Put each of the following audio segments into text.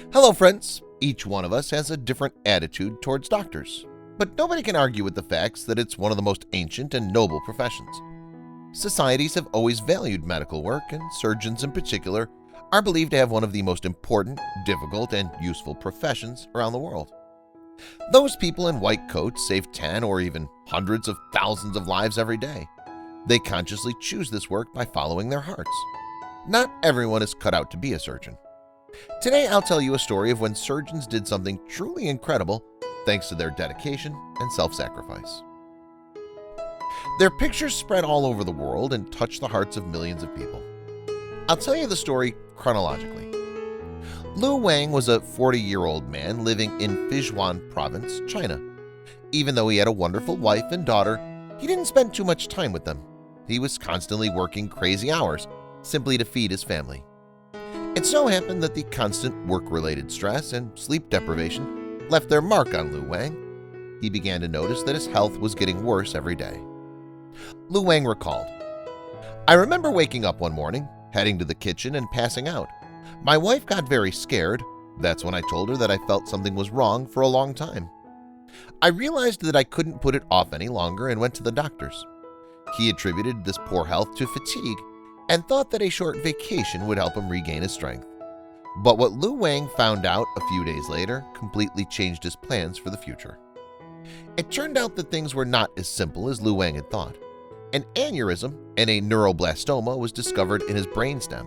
Hello friends, each one of us has a different attitude towards doctors, but nobody can argue with the facts that it's one of the most ancient and noble professions. Societies have always valued medical work, and surgeons in particular are believed to have one of the most important, difficult, and useful professions around the world. Those people in white coats save 10 or even hundreds of thousands of lives every day. They consciously choose this work by following their hearts. Not everyone is cut out to be a surgeon. Today I'll tell you a story of when surgeons did something truly incredible thanks to their dedication and self-sacrifice. Their pictures spread all over the world and touched the hearts of millions of people. I'll tell you the story chronologically. Lu Wang was a 40-year-old man living in Sichuan province, China. Even though he had a wonderful wife and daughter, he didn't spend too much time with them. He was constantly working crazy hours simply to feed his family. It so happened that the constant work-related stress and sleep deprivation left their mark on Lu Wang. He began to notice that his health was getting worse every day. Lu Wang recalled, "I remember waking up one morning, heading to the kitchen and passing out. My wife got very scared. That's when I told her that I felt something was wrong for a long time. I realized that I couldn't put it off any longer and went to the doctors. He attributed this poor health to fatigue and thought that a short vacation would help him regain his strength. But what Lu Wang found out a few days later completely changed his plans for the future. It turned out that things were not as simple as Lu Wang had thought. An aneurysm and a neuroblastoma was discovered in his brainstem.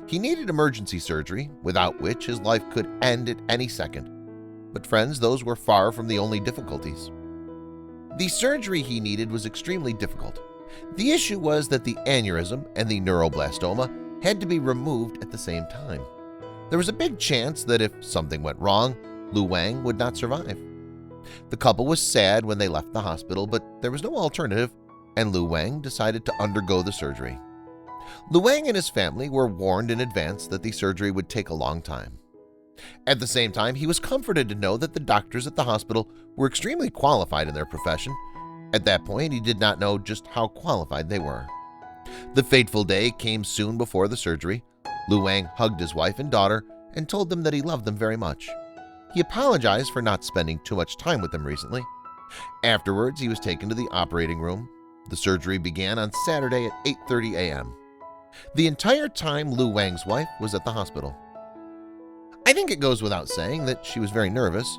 He needed emergency surgery, without which his life could end at any second. But friends, those were far from the only difficulties. The surgery he needed was extremely difficult. The issue was that the aneurysm and the neuroblastoma had to be removed at the same time. There was a big chance that if something went wrong, Lu Wang would not survive. The couple was sad when they left the hospital, but there was no alternative, and Lu Wang decided to undergo the surgery. Lu Wang and his family were warned in advance that the surgery would take a long time. At the same time, he was comforted to know that the doctors at the hospital were extremely qualified in their profession. At that point, he did not know just how qualified they were. The fateful day came soon before the surgery. Lu Wang hugged his wife and daughter and told them that he loved them very much. He apologized for not spending too much time with them recently. Afterwards, he was taken to the operating room. The surgery began on Saturday at 8:30 a.m. The entire time, Lu Wang's wife was at the hospital. I think it goes without saying that she was very nervous.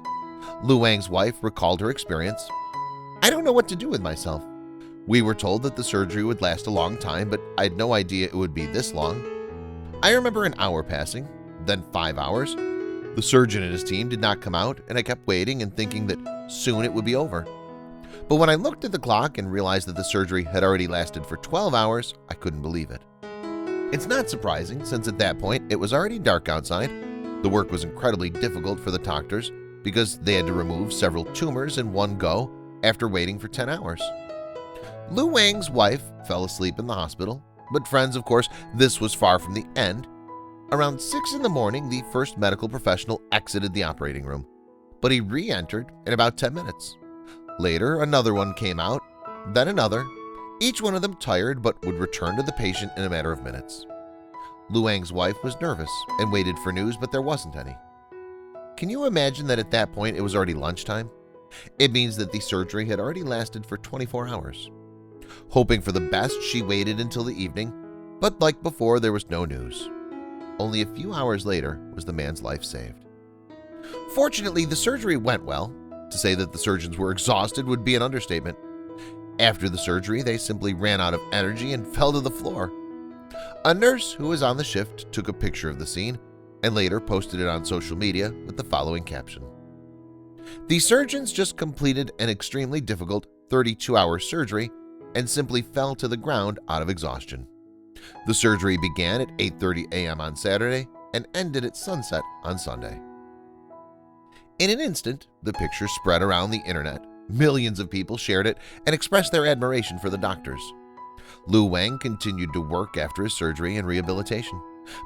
Lu Wang's wife recalled her experience. "I don't know what to do with myself. We were told that the surgery would last a long time, but I had no idea it would be this long. I remember an hour passing, then 5 hours. The surgeon and his team did not come out, and I kept waiting and thinking that soon it would be over. But when I looked at the clock and realized that the surgery had already lasted for 12 hours, I couldn't believe it." It's not surprising, since at that point it was already dark outside. The work was incredibly difficult for the doctors because they had to remove several tumors in one go after waiting for 10 hours. Lu Wang's wife fell asleep in the hospital, but friends, of course, this was far from the end. Around 6 in the morning, the first medical professional exited the operating room, but he re-entered in about 10 minutes. Later, another one came out, then another, each one of them tired but would return to the patient in a matter of minutes. Lu Wang's wife was nervous and waited for news, but there wasn't any. Can you imagine that at that point it was already lunchtime? It means that the surgery had already lasted for 24 hours. Hoping for the best, she waited until the evening, but like before, there was no news. Only a few hours later was the man's life saved. Fortunately, the surgery went well. To say that the surgeons were exhausted would be an understatement. After the surgery, they simply ran out of energy and fell to the floor. A nurse who was on the shift took a picture of the scene and later posted it on social media with the following caption: "The surgeons just completed an extremely difficult 32-hour surgery and simply fell to the ground out of exhaustion. The surgery began at 8:30 a.m. on Saturday and ended at sunset on Sunday." In an instant, the picture spread around the internet. Millions of people shared it and expressed their admiration for the doctors. Lu Wang continued to work after his surgery and rehabilitation,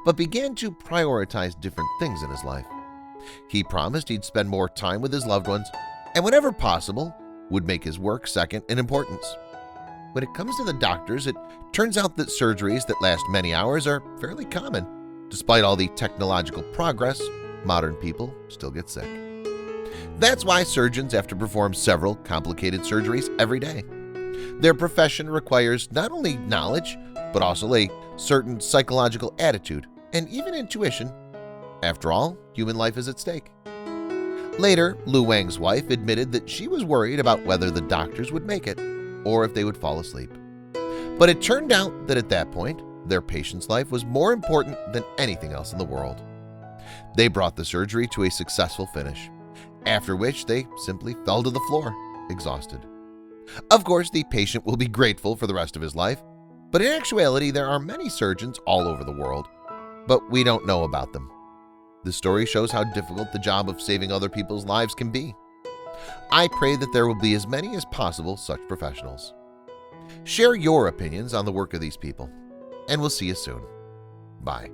but began to prioritize different things in his life. He promised he'd spend more time with his loved ones and, whenever possible, would make his work second in importance. When it comes to the doctors, it turns out that surgeries that last many hours are fairly common. Despite all the technological progress, modern people still get sick. That's why surgeons have to perform several complicated surgeries every day. Their profession requires not only knowledge, but also a certain psychological attitude and even intuition. After all, human life is at stake. Later, Lu Wang's wife admitted that she was worried about whether the doctors would make it or if they would fall asleep. But it turned out that at that point, their patient's life was more important than anything else in the world. They brought the surgery to a successful finish, after which they simply fell to the floor, exhausted. Of course, the patient will be grateful for the rest of his life, but in actuality, there are many surgeons all over the world, but we don't know about them. The story shows how difficult the job of saving other people's lives can be. I pray that there will be as many as possible such professionals. Share your opinions on the work of these people, and we'll see you soon. Bye.